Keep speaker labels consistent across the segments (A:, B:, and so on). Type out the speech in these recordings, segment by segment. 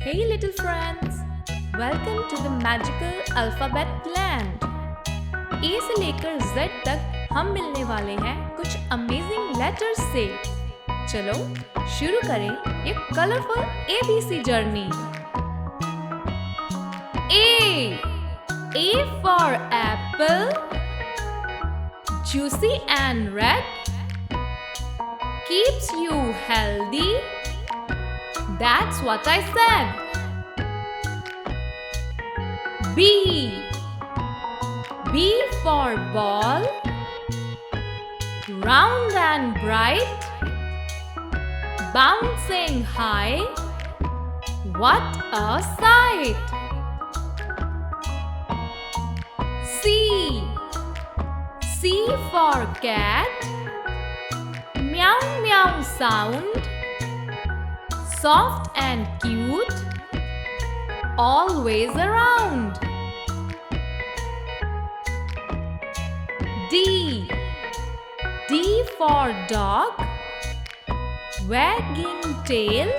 A: Hey little friends, welcome to the magical alphabet land. A से लेकर Z तक हम मिलने वाले हैं कुछ अमेजिंग लेटर्स से। चलो शुरू करें ये colourful ABC journey. A for apple, juicy and red, keeps you healthy. That's what I said. B for ball, round and bright, bouncing high. What a sight! C for cat, meow meow sound, soft and cute, always around. D for dog, wagging tail,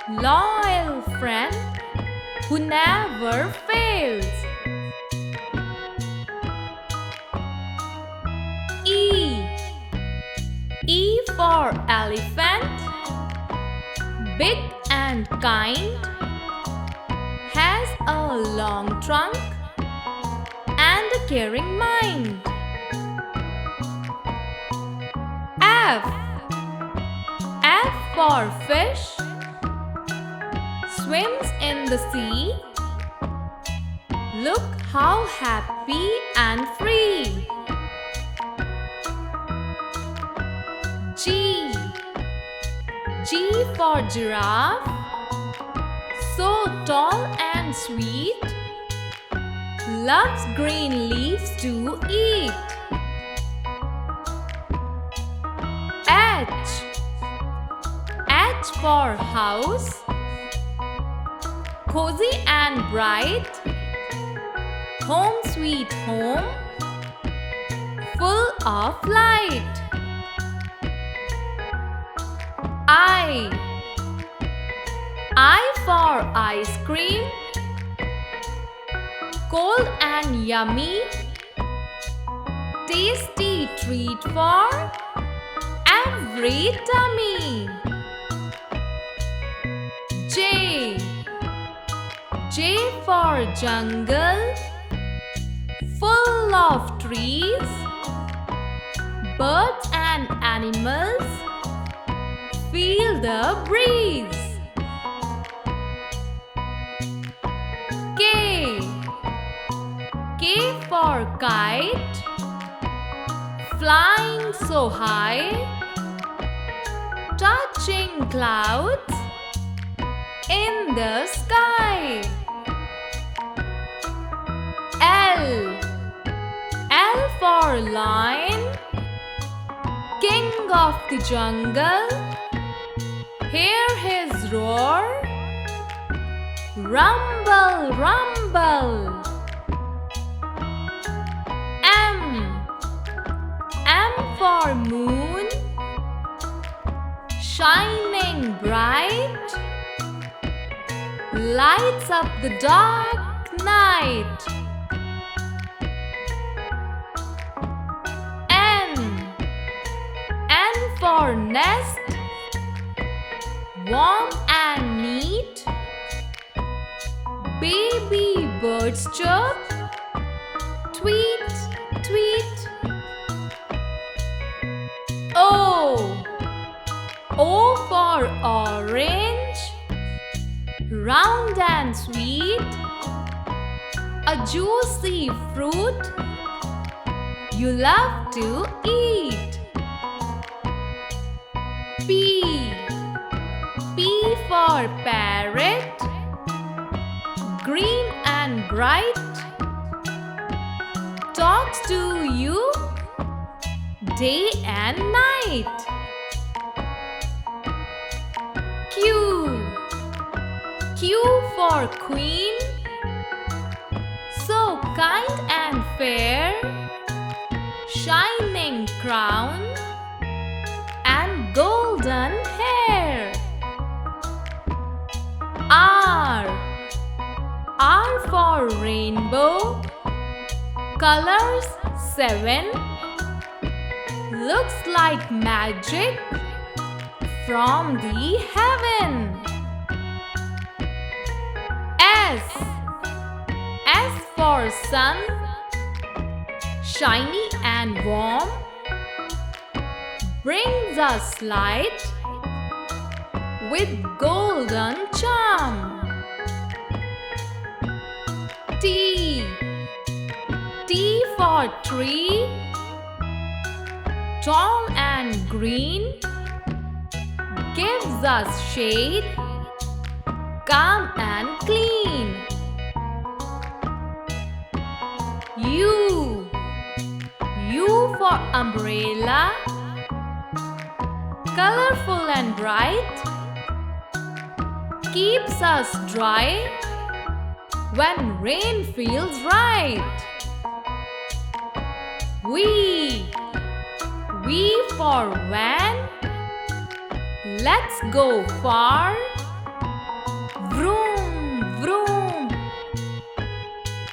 A: loyal friend who never fails. E for elephant, big and kind, has a long trunk and a caring mind. F for fish, swims in the sea. Look how happy and free. G for giraffe, so tall and sweet, loves green leaves to eat. H for house, cozy and bright, home sweet home, full of light. I for ice cream, cold and yummy, tasty treat for every tummy. J for jungle, full of trees, birds and animals, feel the breeze. K for kite, flying so high, touching clouds in the sky. L for lion, king of the jungle, hear his roar, rumble, rumble. M for moon, shining bright, lights up the dark night. N for nest, warm and neat, baby birds chirp, tweet, tweet. O for orange, round and sweet, a juicy fruit you love to eat. P for parrot, green and bright, talks to you day and night. Q for queen, so kind and fair, shining crown and golden hair. for rainbow. Colors 7. Looks like magic from the heaven. S. S for sun. Shiny and warm. Brings us light with golden charm. T. T for tree. Tall and green. Gives us shade. Calm and clean. U. U for umbrella. Colorful and bright. Keeps us dry when rain feels right. V. V for van. Let's go far. Vroom, vroom.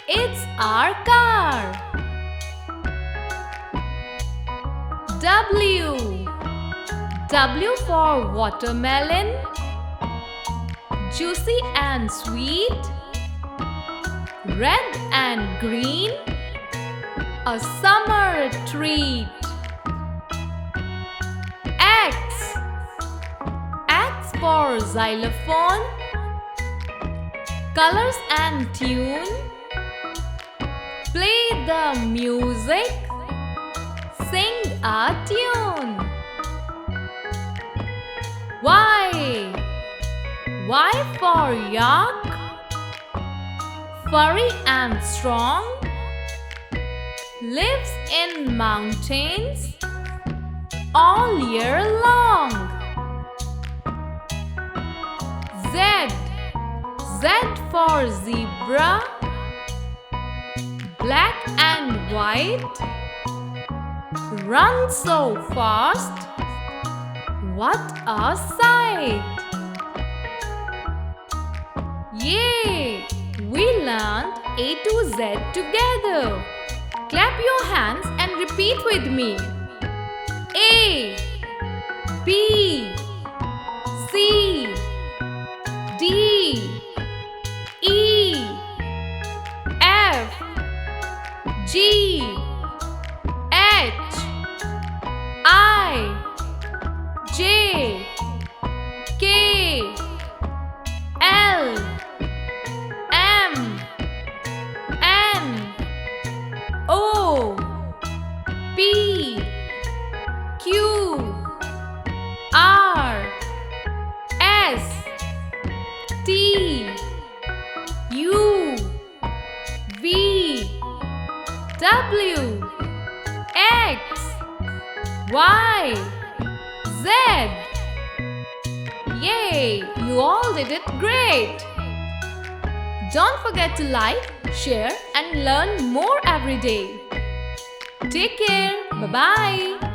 A: It's our car. W. W for watermelon. Juicy and sweet. Red and green. A summer treat. X. X for xylophone. Colors and tune. Play the music. Sing a tune. Y. Y for yak. Furry and strong. Lives in mountains all year long. Z. Z for zebra. Black and white. Run so fast. What a sight! Yay! We learned A to Z together. Clap your hands and repeat with me. A, B, C, D, E, F, G, H, I, J, K, L, M, N, O, P, Q, R, S, T, U, V, W, X, Y, Z. Yay! You all did it great! Don't forget to like, share and learn more every day. Take care. Bye-bye.